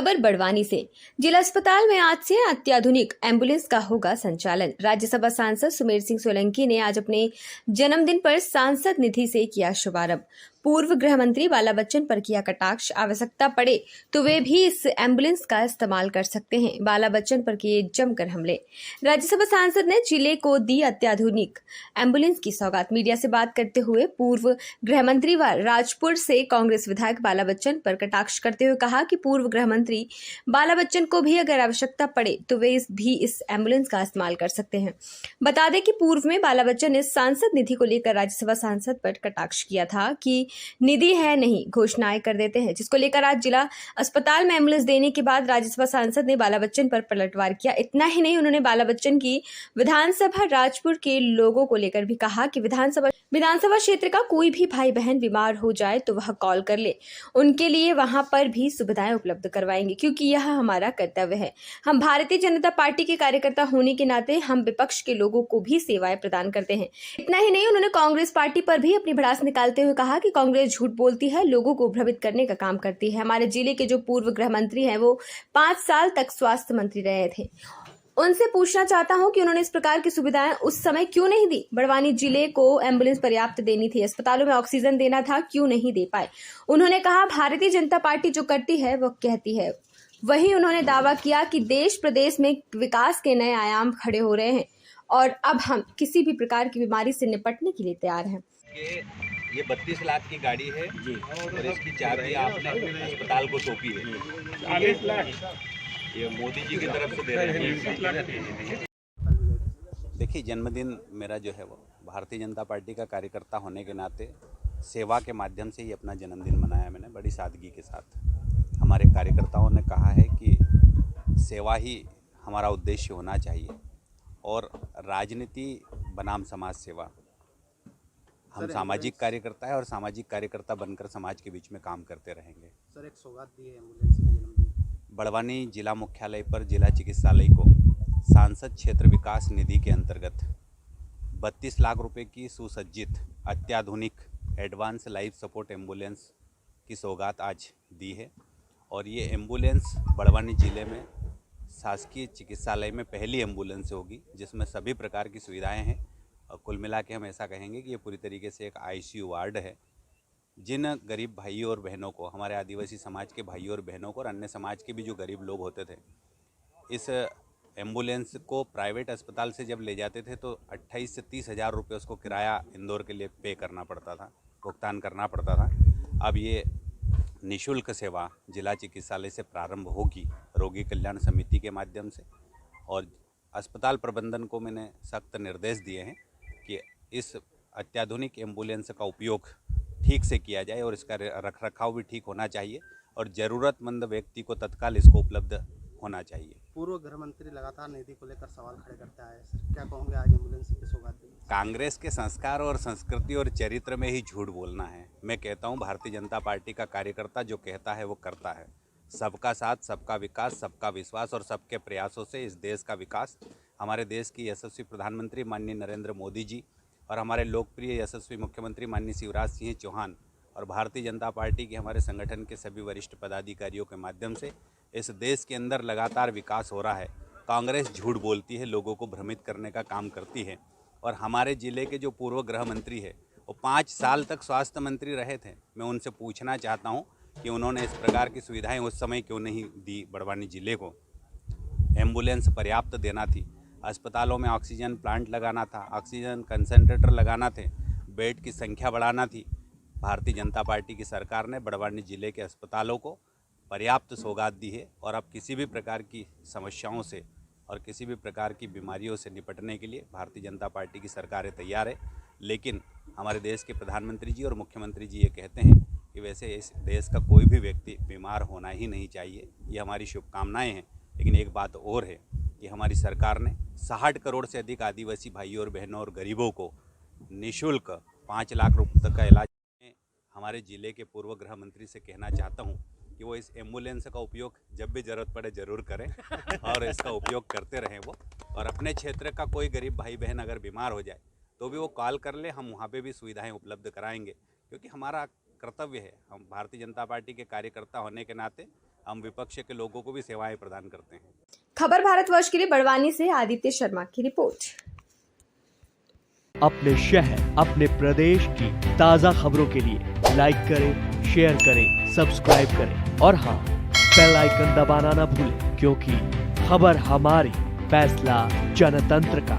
खबर बड़वानी से। जिला अस्पताल में आज से अत्याधुनिक एम्बुलेंस का होगा संचालन। राज्यसभा सांसद सुमेर सिंह सोलंकी ने आज अपने जन्मदिन पर सांसद निधि से किया शुभारंभ। पूर्व गृह मंत्री बाला बच्चन पर किया कटाक्ष। आवश्यकता पड़े तो वे भी इस एम्बुलेंस का इस्तेमाल कर सकते हैं। बाला बच्चन पर किए जमकर हमले। राज्यसभा सांसद ने जिले को दी अत्याधुनिक एम्बुलेंस की सौगात। मीडिया से बात करते हुए पूर्व गृह मंत्री व राजपुर से कांग्रेस विधायक बाला बच्चन पर कटाक्ष करते हुए कहा कि पूर्व गृह मंत्री बाला बच्चन को भी अगर आवश्यकता पड़े तो वे इस एम्बुलेंस का इस्तेमाल कर सकते हैं। बता दें कि पूर्व में बाला बच्चन ने सांसद निधि को लेकर राज्यसभा सांसद पर कटाक्ष किया था कि निधि है नहीं, घोषणाएं कर देते हैं, जिसको लेकर आज जिला अस्पताल में एम्बुलेंस देने के बाद राज्यसभा सांसद ने बाला बच्चन पर पलटवार किया। इतना ही नहीं, उन्होंने बाला बच्चन की विधानसभा राजपुर के लोगों को लेकर भी कहा कि विधानसभा क्षेत्र का कोई भी भाई बहन बीमार हो जाए तो वह कॉल कर ले, उनके लिए वहां पर भी सुविधाएं उपलब्ध करवाएंगे, क्योंकि यह हमारा कर्तव्य है। हम भारतीय जनता पार्टी के कार्यकर्ता होने के नाते हम विपक्ष के लोगों को भी सेवाएं प्रदान करते हैं। इतना ही नहीं, उन्होंने कांग्रेस पार्टी पर भी अपनी भड़ास निकालते हुए कहा कि कांग्रेस झूठ बोलती है, लोगों को भ्रमित करने का काम करती है। हमारे जिले के जो पूर्व गृह मंत्री हैं वो 5 साल तक स्वास्थ्य मंत्री रहे थे। उनसे पूछना चाहता हूं कि उन्होंने इस प्रकार की सुविधाएं उस समय क्यों नहीं दी। बड़वानी जिले को एम्बुलेंस पर्याप्त देनी थी, अस्पतालों में ऑक्सीजन देना था, क्यों नहीं दे पाए। उन्होंने कहा भारतीय जनता पार्टी जो करती है वो कहती है। वहीं उन्होंने दावा किया कि देश प्रदेश में विकास के नए आयाम खड़े हो रहे हैं और अब हम किसी भी प्रकार की बीमारी से निपटने के लिए तैयार हैं। ये 32 लाख की गाड़ी है जी, और इसकी चाबी आपने अस्पताल को सौंपी है। ये मोदी जी की तरफ से दे रहे हैं। देखिए, जन्मदिन मेरा जो है वो भारतीय जनता पार्टी का कार्यकर्ता होने के नाते सेवा के माध्यम से ही अपना जन्मदिन मनाया मैंने बड़ी सादगी के साथ। हमारे कार्यकर्ताओं ने कहा है कि सेवा ही हमारा उद्देश्य होना चाहिए और राजनीति बनाम समाज सेवा। हम सामाजिक कार्यकर्ता है और सामाजिक कार्यकर्ता बनकर समाज के बीच में काम करते रहेंगे। सर, एक सौगात दी है एम्बुलेंस के जन्मदिन। बड़वानी जिला मुख्यालय पर जिला चिकित्सालय को सांसद क्षेत्र विकास निधि के अंतर्गत 32 लाख रुपए की सुसज्जित अत्याधुनिक एडवांस लाइफ सपोर्ट एम्बुलेंस की सौगात आज दी है। और ये एम्बुलेंस बड़वानी जिले में शासकीय चिकित्सालय में पहली एम्बुलेंस होगी जिसमें सभी प्रकार की सुविधाएं हैं। और कुल मिला के हम ऐसा कहेंगे कि ये पूरी तरीके से एक आईसीयू वार्ड है। जिन गरीब भाइयों और बहनों को, हमारे आदिवासी समाज के भाइयों और बहनों को और अन्य समाज के भी जो गरीब लोग होते थे, इस एम्बुलेंस को प्राइवेट अस्पताल से जब ले जाते थे तो 28 से 30 हज़ार रुपये उसको किराया इंदौर के लिए पे करना पड़ता था, भुगतान करना पड़ता था। अब ये निःशुल्क सेवा जिला चिकित्सालय से प्रारंभ होगी रोगी कल्याण समिति के माध्यम से। और अस्पताल प्रबंधन को मैंने सख्त निर्देश दिए हैं कि इस अत्याधुनिक एम्बुलेंस का उपयोग ठीक से किया जाए और इसका रखरखाव भी ठीक होना चाहिए और ज़रूरतमंद व्यक्ति को तत्काल इसको उपलब्ध होना चाहिए। पूर्व गृह मंत्री लगातार निधि को लेकर सवाल खड़े करते आए, सर क्या कहोगे आज एम्बुलेंस की सौगात दी? कांग्रेस के संस्कार और संस्कृति और चरित्र में ही झूठ बोलना है। मैं कहता हूँ भारतीय जनता पार्टी का कार्यकर्ता जो कहता है वो करता है। सबका साथ, सबका विकास, सबका विश्वास और सबके प्रयासों से इस देश का विकास, हमारे देश की यशस्वी प्रधानमंत्री माननीय नरेंद्र मोदी जी और हमारे लोकप्रिय यशस्वी मुख्यमंत्री माननीय शिवराज सिंह चौहान और भारतीय जनता पार्टी के हमारे संगठन के सभी वरिष्ठ पदाधिकारियों के माध्यम से इस देश के अंदर लगातार विकास हो रहा है। कांग्रेस झूठ बोलती है, लोगों को भ्रमित करने का काम करती है। और हमारे ज़िले के जो पूर्व गृह मंत्री है वो 5 साल तक स्वास्थ्य मंत्री रहे थे। मैं उनसे पूछना चाहता हूँ कि उन्होंने इस प्रकार की सुविधाएं उस समय क्यों नहीं दी। बड़वानी ज़िले को एम्बुलेंस पर्याप्त देना थी, अस्पतालों में ऑक्सीजन प्लांट लगाना था, ऑक्सीजन कंसंट्रेटर लगाना थे, बेड की संख्या बढ़ाना थी। भारतीय जनता पार्टी की सरकार ने बड़वानी ज़िले के अस्पतालों को पर्याप्त सौगात दी है और अब किसी भी प्रकार की समस्याओं से और किसी भी प्रकार की बीमारियों से निपटने के लिए भारतीय जनता पार्टी की सरकार तैयार है। लेकिन हमारे देश के प्रधानमंत्री जी और मुख्यमंत्री जी ये कहते हैं कि वैसे इस देश का कोई भी व्यक्ति बीमार होना ही नहीं चाहिए। ये हमारी शुभकामनाएं हैं। लेकिन एक बात और है कि हमारी सरकार ने 60 करोड़ से अधिक आदिवासी भाइयों और बहनों और गरीबों को निःशुल्क 5 लाख रुपये तक का इलाज। हमारे ज़िले के पूर्व गृह मंत्री से कहना चाहता हूँ कि वो इस एम्बुलेंस का उपयोग जब भी ज़रूरत पड़े ज़रूर करें और इसका उपयोग करते रहें वो। और अपने क्षेत्र का कोई गरीब भाई बहन अगर बीमार हो जाए तो भी वो कॉल कर ले, हम वहाँ पे भी सुविधाएं उपलब्ध कराएंगे, क्योंकि हमारा कर्तव्य है। हम भारतीय जनता पार्टी के कार्यकर्ता होने के नाते हम विपक्ष के लोगों को भी सेवाएं प्रदान करते हैं। खबर भारतवर्ष के लिए बड़वानी से आदित्य शर्मा की रिपोर्ट। अपने शहर, अपने प्रदेश की ताजा खबरों के लिए लाइक करें, शेयर करें, सब्सक्राइब करें और हाँ, बेल आइकन दबाना ना भूलें, क्योंकि खबर हमारी, फैसला जनतंत्र का।